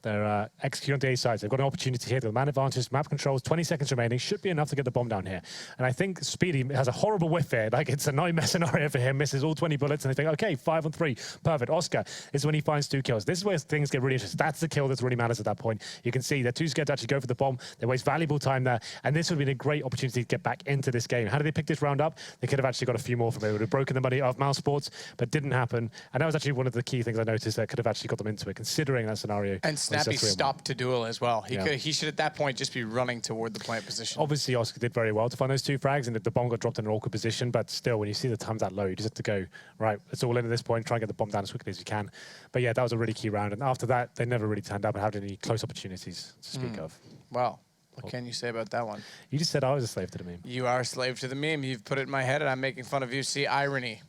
They're executing on the A sides. They've got an opportunity here. The man advantage, map controls, 20 seconds remaining. Should be enough to get the bomb down here. And I think Speedy has a horrible whiff here. Like, it's a nightmare scenario for him. Misses all 20 bullets, and they think, okay, 5 on 3. Perfect. Oscar is when he finds 2 kills. This is where things get really interesting. That's the kill that really matters at that point. You can see they're too scared to actually go for the bomb. They waste valuable time there. And this would have been a great opportunity to get back into this game. How did they pick this round up? They could have actually got a few more from it. It would have broken the money of mousesports, but didn't happen. And that was actually one of the key things I noticed that could have actually got them into it, considering that scenario.
And Snappy stopped to duel as well. He should at that point just be running toward the plant position.
Obviously, Oscar did very well to find those 2 frags, and the bomb got dropped in an awkward position, but still, when you see the times that low, you just have to go, right, it's all in at this point, try and get the bomb down as quickly as you can. But yeah, that was a really key round, and after that, they never really turned up and had any close opportunities to speak of.
Well, what can you say about that one?
You just said I was a slave to the meme.
You are a slave to the meme. You've put it in my head, and I'm making fun of you. See, irony.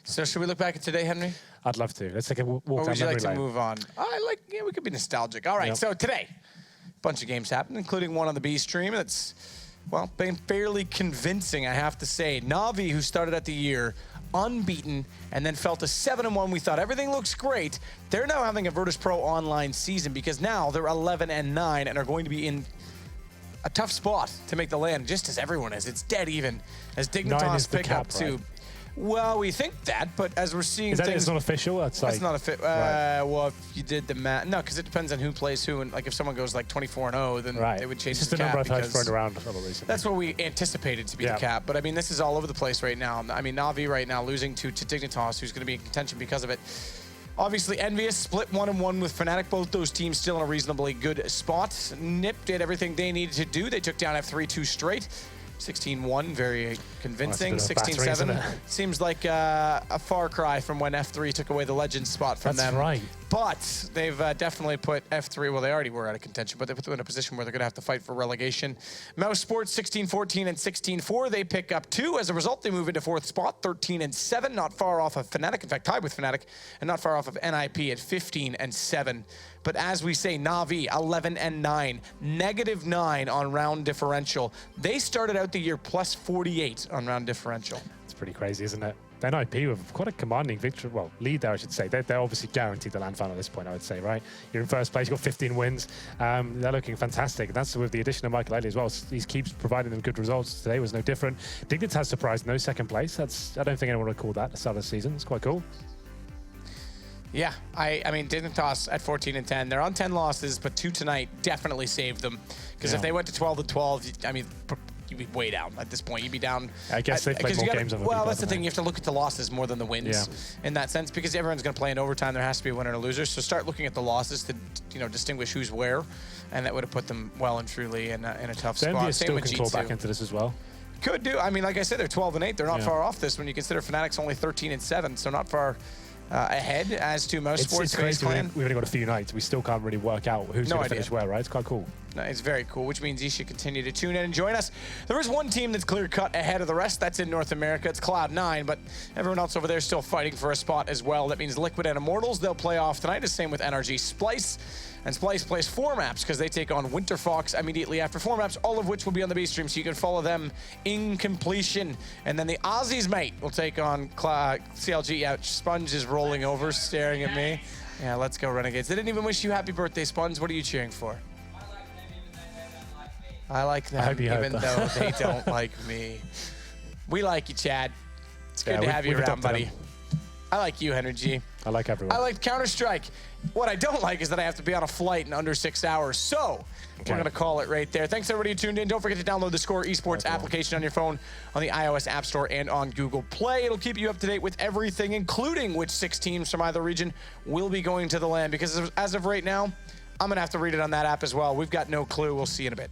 So should we look back at today, Henry?
I'd love to. Let's take a walk down memory lane.
Or would you like to move on? Yeah, we could be nostalgic. All right, so today, a bunch of games happened, including one on the B stream that's, well, been fairly convincing, I have to say. Na'Vi, who started at the year unbeaten and then fell to 7-1. We thought everything looks great. They're now having a Virtus Pro online season because now they're 11-9 and are going to be in a tough spot to make the land, just as everyone is. It's dead even as Dignitas pick up to... Right? Well, we think that, but as we're seeing things...
It's not official? That's
not official.
Right.
Well, if you did the math... No, because it depends on who plays who. And like if someone goes like 24-0, then they would change the cap.
It's just the number I've heard thrown around recently.
That's what we anticipated to be the cap. But I mean, this is all over the place right now. I mean, Na'Vi right now losing to Dignitas, who's going to be in contention because of it. Obviously, Envious split 1-1 with Fnatic. Both those teams still in a reasonably good spot. NIP did everything they needed to do. They took down F3 2 straight. 16-1, very convincing. 16-7 seems like a far cry from when F3 took away the Legends spot from them.
That's right.
But they've definitely put F3, well, they already were out of contention, but they put them in a position where they're going to have to fight for relegation. mousesports 16-14 and 16-4. They pick up 2. As a result, they move into 4th spot, 13-7, not far off of Fnatic. In fact, tied with Fnatic, and not far off of NIP at 15-7. But as we say, Na'Vi 11-9, -9 on round differential. They started out the year plus 48 on round differential.
It's pretty crazy, isn't it? NIP with quite a commanding victory, well, lead there, I should say. They're obviously guaranteed the land final at this point, I would say, right? You're in first place, you've got 15 wins. They're looking fantastic. That's with the addition of Michael Ailey as well. He keeps providing them good results. Today was no different. Dignitas has surprised, no 2nd place. I don't think anyone would call that at the start of the season. It's quite cool.
Yeah, I mean, Dignitas at 14-10. They're on 10 losses, but 2 tonight definitely saved them. Because if they went to 12-12, I mean, you'd be way down at this point. You'd be down.
I guess they played more games.
Well, that's the thing. You have to look at the losses more than the wins in that sense, because everyone's going to play in overtime. There has to be a winner and a loser. So start looking at the losses to, distinguish who's where, and that would have put them well and truly in a tough spot.
Envious still can claw back into this as well.
Could do. I mean, like I said, they're 12-8. They're not far off this when you consider Fnatic's only 13-7, so not far ahead as to mousesports.
It's crazy. We've only got a few nights. We still can't really work out who's going to finish where, right? It's quite cool.
No, it's very cool, which means you should continue to tune in and join us. There is one team that's clear-cut ahead of the rest. That's in North America. It's Cloud9, but everyone else over there is still fighting for a spot as well. That means Liquid and Immortals, they'll play off tonight. The same with NRG Splice. And Splice plays 4 maps because they take on Winter Fox immediately after 4 maps, all of which will be on the B stream, so you can follow them in completion. And then the Aussies, mate, will take on CLG. Yeah, Sponge is rolling over, staring at me. Yeah, let's go Renegades. They didn't even wish you happy birthday, Sponge. What are you cheering for? I like them even though they don't like me. We like you, Chad. It's good to have you around, buddy. I like you, Henry G.
I like everyone.
I like Counter-Strike. What I don't like is that I have to be on a flight in under 6 hours. So we're going to call it right there. Thanks, everybody who tuned in. Don't forget to download the Score Esports application on your phone, on the iOS App Store, and on Google Play. It'll keep you up to date with everything, including which 6 teams from either region will be going to the LAN. Because as of right now, I'm going to have to read it on that app as well. We've got no clue. We'll see you in a bit.